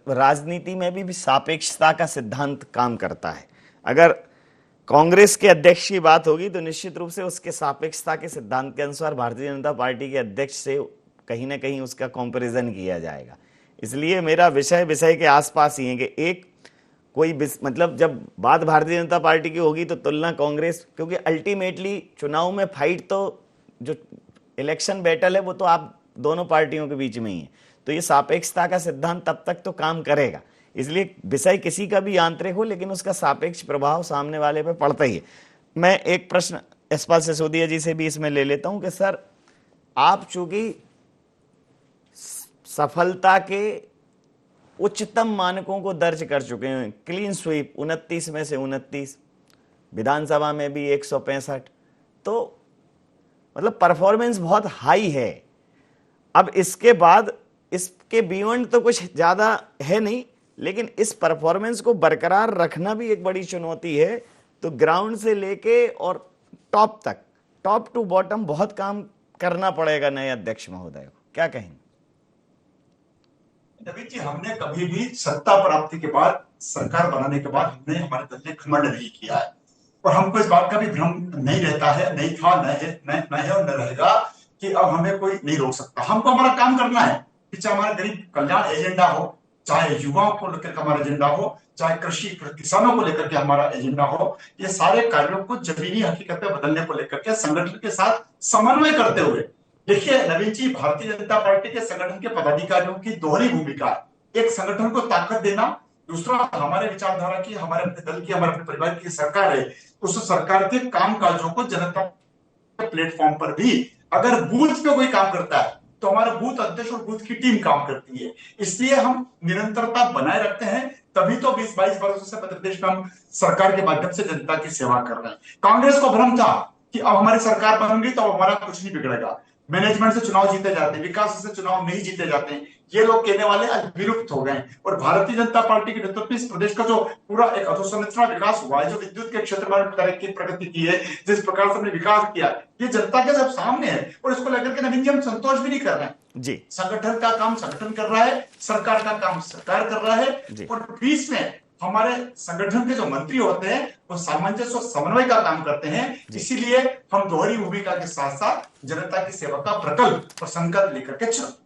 राजनीति में भी सापेक्षता का सिद्धांत काम करता है। अगर कांग्रेस के अध्यक्ष की बात होगी तो निश्चित रूप से उसके सापेक्षता के सिद्धांत के अनुसार भारतीय जनता पार्टी के अध्यक्ष से कहीं ना कहीं उसका कंपैरिजन किया जाएगा। इसलिए मेरा विषय के आसपास ही है कि एक कोई मतलब जब बात भारतीय जनता पार्टी की होगी तो तुलना कांग्रेस, क्योंकि अल्टीमेटली चुनाव में फाइट तो जो इलेक्शन बैटल है वो तो आप दोनों पार्टियों के बीच में ही है, तो ये सापेक्षता का सिद्धांत तब तक तो काम करेगा। इसलिए विषय किसी का भी आंतरिक हो लेकिन उसका सापेक्ष प्रभाव सामने वाले पे पड़ता ही है। मैं एक प्रश्न यशपाल सिसोदिया जी से भी इसमें ले लेता हूं कि सर, आप चूंकि सफलता के उच्चतम मानकों को दर्ज कर चुके हैं, क्लीन स्वीप 29 में से 29, विधानसभा में भी 165, तो मतलब परफॉर्मेंस बहुत हाई है। अब इसके बाद इसके बियॉन्ड तो कुछ ज्यादा है नहीं, लेकिन इस परफॉर्मेंस को बरकरार रखना भी एक बड़ी चुनौती है। तो ग्राउंड से लेके और टॉप तक, टॉप टू बॉटम बहुत काम करना पड़ेगा नए अध्यक्ष महोदय को, क्या कहेंगे? नवीन जी, हमने कभी भी सत्ता प्राप्ति के बाद, सरकार बनाने के बाद हमने हमारे दल ने घमंड नहीं किया है और हमको इस बात का भी भ्रम नहीं रहता है, नहीं था, न है और न रहेगा कि अब हमें कोई नहीं रोक सकता। हमको हमारा काम करना है, चाहे हमारा गरीब कल्याण एजेंडा हो, चाहे युवाओं को लेकर हमारा एजेंडा हो, चाहे कृषि किसानों को लेकर के हमारा एजेंडा हो। ये सारे कार्यों को जमीनी हकीकत में बदलने को लेकर के संगठन के साथ समन्वय करते हुए, देखिए नवीन जी, भारतीय जनता पार्टी के संगठन के पदाधिकारियों की दोहरी भूमिका है। एक संगठन को ताकत देना, दूसरा हमारे विचारधारा की, हमारे अपने दल की, हमारे अपने परिवार की सरकार है, उस सरकार के काम काजों को जनता के प्लेटफॉर्म पर भी अगर बूथ पे कोई काम करता है तो हमारा बूथ अध्यक्ष और बूथ की टीम काम करती है। इसलिए हम निरंतरता बनाए रखते हैं, तभी तो 20-22 वर्षों से मध्य प्रदेश में हम सरकार के माध्यम से जनता की सेवा कर रहे हैं। कांग्रेस को भ्रम था कि अब हमारी सरकार बन गई तो अब हमारा कुछ नहीं बिगड़ेगा, मैनेजमेंट से चुनाव जीते जाते हैं, विकास से चुनाव नहीं जीते जाते हैं, ये लोग कहने वाले आज विलुप्त हो गए। और भारतीय जनता पार्टी के नेतृत्व में इस प्रदेश का जो पूरा एक अधोसंरचना विकास हुआ है, जो विद्युत के क्षेत्र में तरक्की प्रगति की है, जिस प्रकार से हमने विकास किया, ये जनता के सब सामने है और इसको लेकर के नवीन जी हम संतोष भी नहीं कर रहे हैं जी। संगठन का काम संगठन कर रहा है, सरकार का काम सरकार कर रहा है और बीच में हमारे संगठन के जो मंत्री होते हैं वो सामंजस्य और समन्वय का काम करते हैं। इसीलिए हम दोहरी भूमिका के साथ साथ जनता की सेवा का प्रकल्प और संकल्प लेकर के चलते हैं।